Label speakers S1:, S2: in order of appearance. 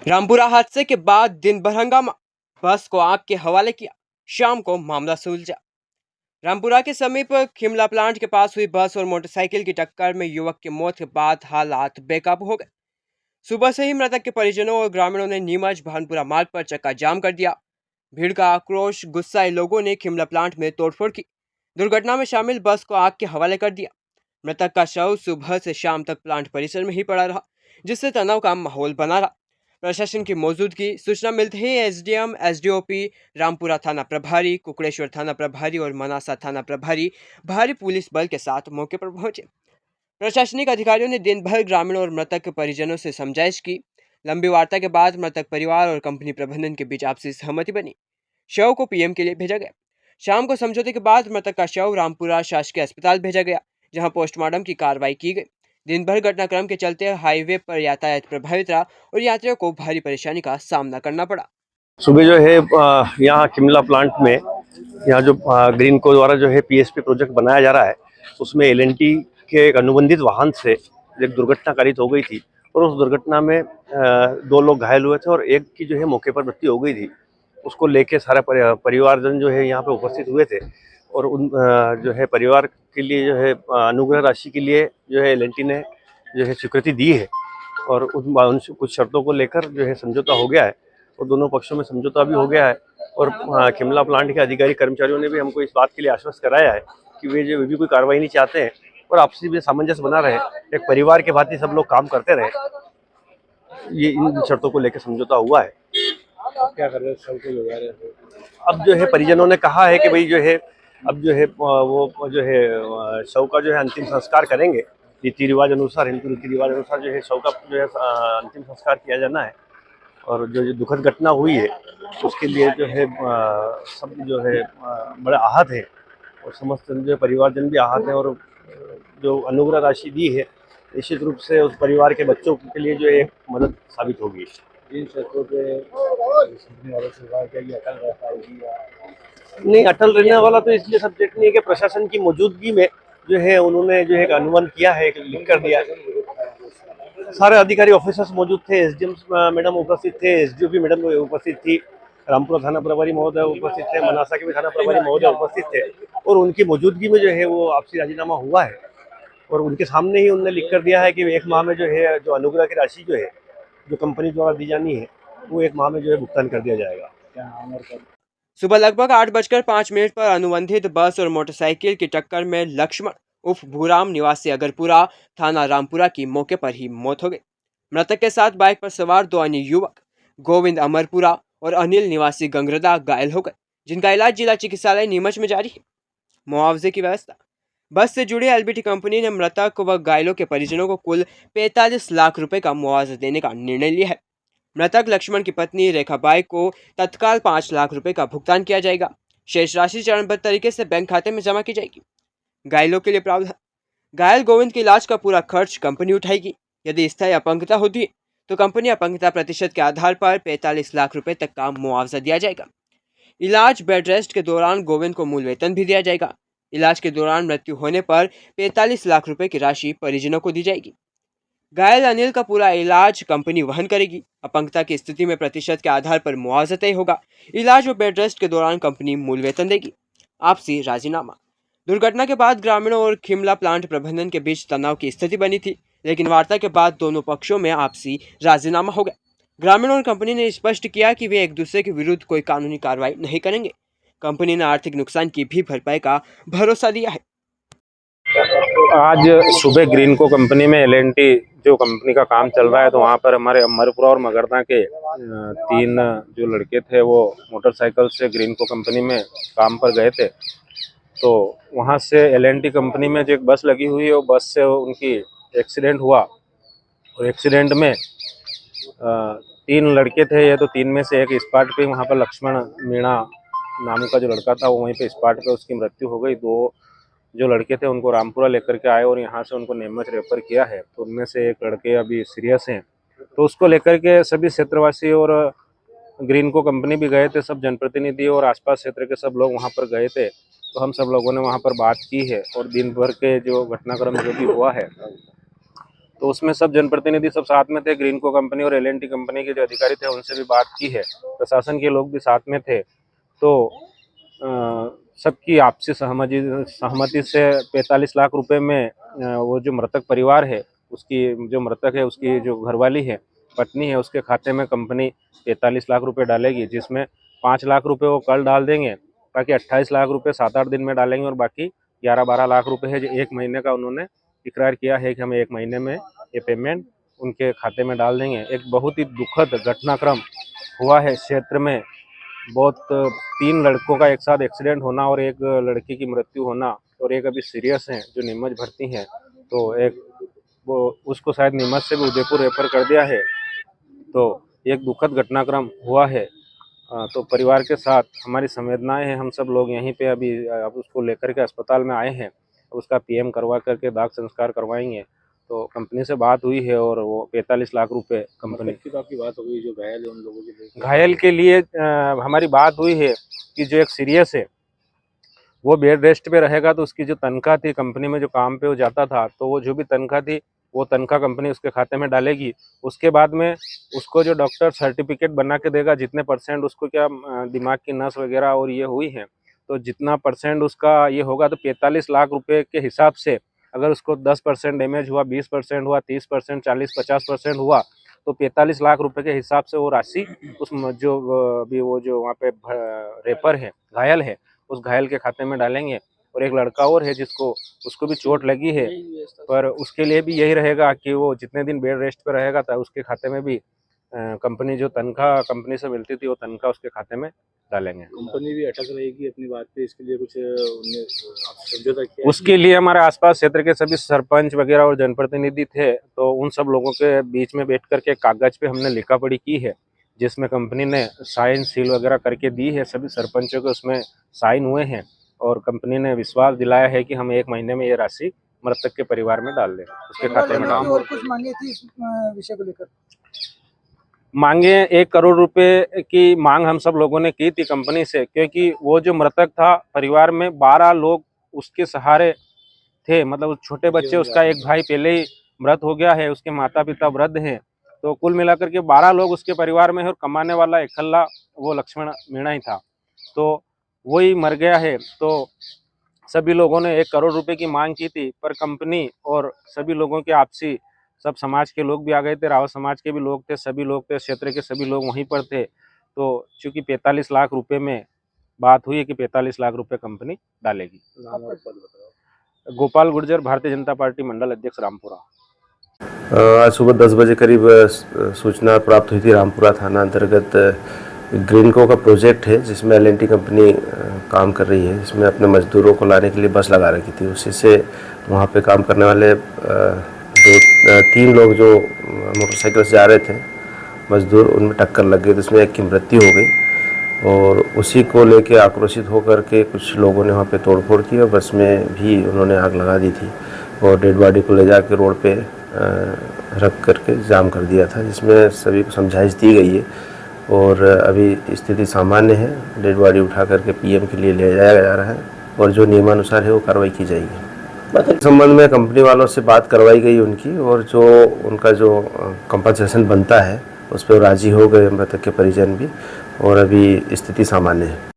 S1: रामपुरा हादसे के बाद दिन भर हंगामा, बस को आग के हवाले किया। शाम को मामला सुलझा। रामपुरा के समीप खिमला प्लांट के पास हुई बस और मोटरसाइकिल की टक्कर में युवक की मौत के बाद हालात बेकाबू हो गए। सुबह से ही मृतक के परिजनों और ग्रामीणों ने नीमच भानपुरा मार्ग पर चक्का जाम कर दिया। भीड़ का आक्रोश गुस्साए लोगों ने खिमला प्लांट में तोड़फोड़ की। दुर्घटना में शामिल बस को आग के हवाले कर दिया। मृतक का शव सुबह से शाम तक प्लांट परिसर में ही पड़ा रहा, जिससे तनाव का माहौल बना रहा। प्रशासन की मौजूदगी सूचना मिलते ही एसडीएम, एसडीओपी, रामपुरा थाना प्रभारी, कुकड़ेश्वर थाना प्रभारी और मनासा थाना प्रभारी भारी पुलिस बल के साथ मौके पर पहुंचे। प्रशासनिक अधिकारियों ने दिन भर ग्रामीणों और मृतक के परिजनों से समझाइश की। लंबी वार्ता के बाद मृतक परिवार और कंपनी प्रबंधन के बीच आपसी सहमति बनी। शव को पीएम के लिए भेजा गया। शाम को समझौते के बाद मृतक का शव रामपुरा शासकीय अस्पताल भेजा गया, जहां पोस्टमार्टम की कार्रवाई की गई। दिन भर घटनाक्रम के चलते हाईवे पर यातायात प्रभावित रहा और यात्रियों को भारी परेशानी का सामना करना पड़ा।
S2: सुबह जो है यहाँ किमला प्लांट में यहाँ जो ग्रीन को द्वारा जो है पीएसपी प्रोजेक्ट बनाया जा रहा है, उसमें एलएनटी के एक अनुबंधित वाहन से एक दुर्घटना कारित हो गई थी और उस दुर्घटना में दो लोग घायल हुए थे और एक की जो है मौके पर मृत्यु हो गई थी। उसको लेके सारा परिवारजन जो है यहाँ पे उपस्थित हुए थे और उन जो है परिवार के लिए जो है अनुग्रह राशि के लिए जो है एलएनटी ने जो है स्वीकृति दी है और उन कुछ शर्तों को लेकर जो है समझौता हो गया है और दोनों पक्षों में समझौता भी हो गया है। और शिमला प्लांट के अधिकारी कर्मचारियों ने भी हमको इस बात के लिए आश्वस्त कराया है कि वे भी कोई कार्रवाई नहीं चाहते हैं और आपसी भी सामंजस्य बना रहे, एक परिवार के भांति सब लोग काम करते रहे। ये इन शर्तों को लेकर समझौता हुआ है।
S3: क्या कर रहे हैं?
S2: अब जो है परिजनों ने कहा है कि भाई जो है अब जो है वो जो है शव का जो है अंतिम संस्कार करेंगे। रीति रिवाज अनुसार, हिंदू रीति रिवाज अनुसार जो है शव का जो है अंतिम संस्कार किया जाना है और जो दुखद घटना हुई है उसके लिए जो है सब जो है बड़े आहत है और समस्त जो परिवारजन भी आहत है और जो अनुग्रह राशि दी है निश्चित रूप से उस परिवार के बच्चों के लिए जो एक मदद साबित होगी।
S3: इन शर्तों पे वालों से कहा कि अटल रह पाएगी या
S2: नहीं, अटल रहने वाला तो इसलिए सब्जेक्ट नहीं है कि प्रशासन की मौजूदगी में जो है उन्होंने जो है अनुमान किया है, लिख कर दिया। सारे अधिकारी ऑफिसर्स मौजूद थे, एसडीएम मैडम उपस्थित थे, एसडीओपी मैडम उपस्थित थी, रामपुरा थाना प्रभारी महोदय उपस्थित थे, मनासा के भी थाना प्रभारी महोदय उपस्थित थे और उनकी मौजूदगी में जो है वो आपसी राजीनामा हुआ है और उनके सामने ही उन्होंने लिख कर दिया है कि एक माह में जो है जो अनुग्रह की राशि जो है जो कंपनी द्वारा दी जानी है वो एक माह में जो है भुगतान कर दिया जाएगा।
S3: क्या नाम और कब?
S1: सुबह लगभग 8:05 पर अनुबंधित बस और मोटरसाइकिल की टक्कर में लक्ष्मण उर्फ भूराम निवासी अगरपुरा थाना रामपुरा की मौके पर ही मौत हो गई। मृतक के साथ बाइक पर सवार दो अन्य युवक गोविंद अमरपुरा और अनिल निवासी गंगरदा घायल हो गए, जिनका इलाज जिला चिकित्सालय नीमच में जारी है। मुआवजे की व्यवस्था। बस से जुड़ी एलबीटी कंपनी ने मृतक व घायलों के परिजनों को कुल 45 लाख रुपए का मुआवजा देने का निर्णय लिया है। मृतक लक्ष्मण की पत्नी रेखाबाई को तत्काल 5 लाख रुपए का भुगतान किया जाएगा। शेष राशि चरणबद्ध तरीके से बैंक खाते में जमा की जाएगी। घायलों के लिए प्रावधान। घायल गोविंद के इलाज का पूरा खर्च कंपनी उठाएगी। यदि स्थायी अपंगता होती है तो कंपनी अपंगता प्रतिशत के आधार पर 45 लाख रुपए तक का मुआवजा दिया जाएगा। इलाज बेड रेस्ट के दौरान गोविंद को मूल वेतन भी दिया जाएगा। इलाज के दौरान मृत्यु होने पर 45 लाख रुपए की राशि परिजनों को दी जाएगी। घायल अनिल का पूरा इलाज कंपनी वहन करेगी। अपंगता की स्थिति में प्रतिशत के आधार पर मुआवजा तय होगा। इलाज व बेड रेस्ट के दौरान कंपनी मूल वेतन देगी। आपसी राजीनामा। दुर्घटना के बाद ग्रामीणों और खिमला प्लांट प्रबंधन के बीच तनाव की स्थिति बनी थी, लेकिन वार्ता के बाद दोनों पक्षों में आपसी राजीनामा हो गया। ग्रामीणों और कंपनी ने स्पष्ट किया कि वे एक दूसरे के विरुद्ध कोई कानूनी कार्रवाई नहीं करेंगे। कंपनी ने आर्थिक नुकसान की भी भरपाई का भरोसा दिया है।
S4: आज सुबह ग्रीन को कंपनी में एलएनटी जो कंपनी का काम चल रहा है, तो वहाँ पर हमारे अमरपुरा और मगरदा के 3 जो लड़के थे वो मोटरसाइकिल से ग्रीन को कंपनी में काम पर गए थे। तो वहाँ से एलएनटी कंपनी में जो एक बस लगी हुई है वो बस से उनकी एक्सीडेंट हुआ और एक्सीडेंट में 3 लड़के थे। ये तो 3 में से एक स्पॉट पे वहाँ पर लक्ष्मण मीणा नाम का जो लड़का था वो वहीं पे स्पॉट पे उसकी मृत्यु हो गई। 2 जो लड़के थे उनको रामपुरा लेकर के आए और यहाँ से उनको नीमच रेफर किया है। तो उनमें से एक लड़के अभी सीरियस हैं, तो उसको लेकर के सभी क्षेत्रवासी और ग्रीन को कंपनी भी गए थे, सब जनप्रतिनिधि और आसपास क्षेत्र के सब लोग वहाँ पर गए थे। तो हम सब लोगों ने वहाँ पर बात की है और दिन भर के जो घटनाक्रम जो भी हुआ है तो उसमें सब जनप्रतिनिधि सब साथ में थे, ग्रीनको कंपनी और एल&टी कंपनी के जो अधिकारी थे उनसे भी बात की है, प्रशासन के लोग भी साथ में थे। तो सबकी आपसी सहमति से 45 लाख रुपए में वो जो मृतक परिवार है, उसकी जो मृतक है उसकी जो घरवाली है, पत्नी है, उसके खाते में कंपनी 45 लाख रुपए डालेगी, जिसमें 5 लाख रुपए वो कल डाल देंगे, बाकी 28 लाख रुपए 7-8 दिन में डालेंगे और बाकी 11-12 लाख रुपए है जो 1 महीने का उन्होंने इकरार किया है कि हम 1 महीने में ये पेमेंट उनके खाते में डाल देंगे। एक बहुत ही दुखद घटनाक्रम हुआ है क्षेत्र में। बहुत 3 लड़कों का एक साथ एक्सीडेंट होना और एक लड़की की मृत्यु होना और एक अभी सीरियस है जो नीमच भर्ती है, तो एक वो उसको शायद नीमच से भी उदयपुर रेफर कर दिया है। तो एक दुखद घटनाक्रम हुआ है। तो परिवार के साथ हमारी संवेदनाएं हैं। हम सब लोग यहीं पे अभी अब उसको लेकर के अस्पताल में आए हैं, उसका पीएम करवा करके दाह संस्कार करवाएंगे। तो कंपनी से बात हुई है और वो 45 लाख रुपए कंपनी
S3: की तो आपकी बात हो गई, जो घायल है उन लोगों के लिए
S4: घायल के लिए हमारी बात हुई है कि जो एक सीरियस है वो बेड रेस्ट पे रहेगा, तो उसकी जो तनख्वाह थी कंपनी में जो काम पे वो जाता था, तो वो जो भी तनख्वाह थी वो तनख्वाह कंपनी उसके खाते में डालेगी। उसके बाद में उसको जो डॉक्टर सर्टिफिकेट बना के देगा जितने परसेंट उसको क्या दिमाग की नस वगैरह और ये हुई है, तो जितना परसेंट उसका ये होगा, तो 45 लाख रुपए के हिसाब से अगर उसको 10% डैमेज हुआ, 20% हुआ, 30%, 40-50% हुआ, तो 45 लाख रुपए के हिसाब से वो राशि उस जो अभी वो जो वहाँ पे रेपर है, घायल है, उस घायल के खाते में डालेंगे। और एक लड़का और है जिसको उसको भी चोट लगी है, पर उसके लिए भी यही रहेगा कि वो जितने दिन बेड रेस्ट पे रहेगा था उसके खाते में भी कंपनी जो तनख्वाह कंपनी से मिलती थी वो तनख्वाह उसके खाते में डालेंगे।
S3: कंपनी भी अटक रहेगी अपनी बात पे, इसके लिए कुछ उन्होंने समझौता किया?
S4: उसके लिए हमारे आसपास क्षेत्र के सभी सरपंच वगैरह और जनप्रतिनिधि थे, तो उन सब लोगों के बीच में बैठ करके कागज पे हमने लिखा पढ़ी की है, जिसमें कंपनी ने साइन सील वगैरह करके दी है। सभी सरपंचों के उसमें साइन हुए हैं और कंपनी ने विश्वास दिलाया है कि हम 1 महीने में ये राशि मृतक के परिवार में डाल दें, उसके खाते में डाल दें।
S5: और कुछ मांगे थी इस विषय को लेकर?
S4: मांगे 1 करोड़ रुपए की मांग हम सब लोगों ने की थी कंपनी से, क्योंकि वो जो मृतक था परिवार में 12 लोग उसके सहारे थे, मतलब छोटे बच्चे, उसका एक भाई पहले ही मृत हो गया है, उसके माता पिता वृद्ध हैं, तो कुल मिलाकर के 12 लोग उसके परिवार में है और कमाने वाला इकल्ला वो लक्ष्मण मीणा ही था, तो वही मर गया है। तो सभी लोगों ने 1 करोड़ रुपए की मांग की थी, पर कंपनी और सभी लोगों के आपसी सब समाज के लोग भी आ गए थे, रावत समाज के भी लोग थे, सभी लोग थे, क्षेत्र के सभी लोग वहीं पर थे। तो चूंकि 45 लाख रुपए में बात हुई है कि 45 लाख रुपए कंपनी डालेगी।
S3: नाम और पद बताओ।
S4: गोपाल गुर्जर, भारतीय जनता पार्टी मंडल अध्यक्ष रामपुरा।
S2: आज सुबह 10 बजे करीब सूचना प्राप्त हुई थी। रामपुरा थाना अंतर्गत ग्रीनको का प्रोजेक्ट है जिसमें एल&टी कंपनी काम कर रही है, जिसमें अपने मजदूरों को लाने के लिए बस लगा रखी थी। उसी से वहाँ पे काम करने वाले 3 लोग जो मोटरसाइकिल से जा रहे थे मजदूर, उनमें टक्कर लग गई, जिसमें एक की मृत्यु हो गई। और उसी को लेके आक्रोशित होकर के कुछ लोगों ने वहाँ पे तोड़फोड़ की और बस में भी उन्होंने आग लगा दी थी और डेड बॉडी को ले जाके रोड पे रख करके जाम कर दिया था, जिसमें सभी को समझाइश दी गई है और अभी स्थिति सामान्य है। डेड बॉडी उठा करके पीएम के लिए ले जाया जा रहा है और जो नियमानुसार है वो कार्रवाई की जाएगी। इस संबंध में कंपनी वालों से बात करवाई गई उनकी, और जो उनका जो कंपनसेशन बनता है उस पर राजी हो गए मृतक के परिजन भी, और अभी स्थिति सामान्य है।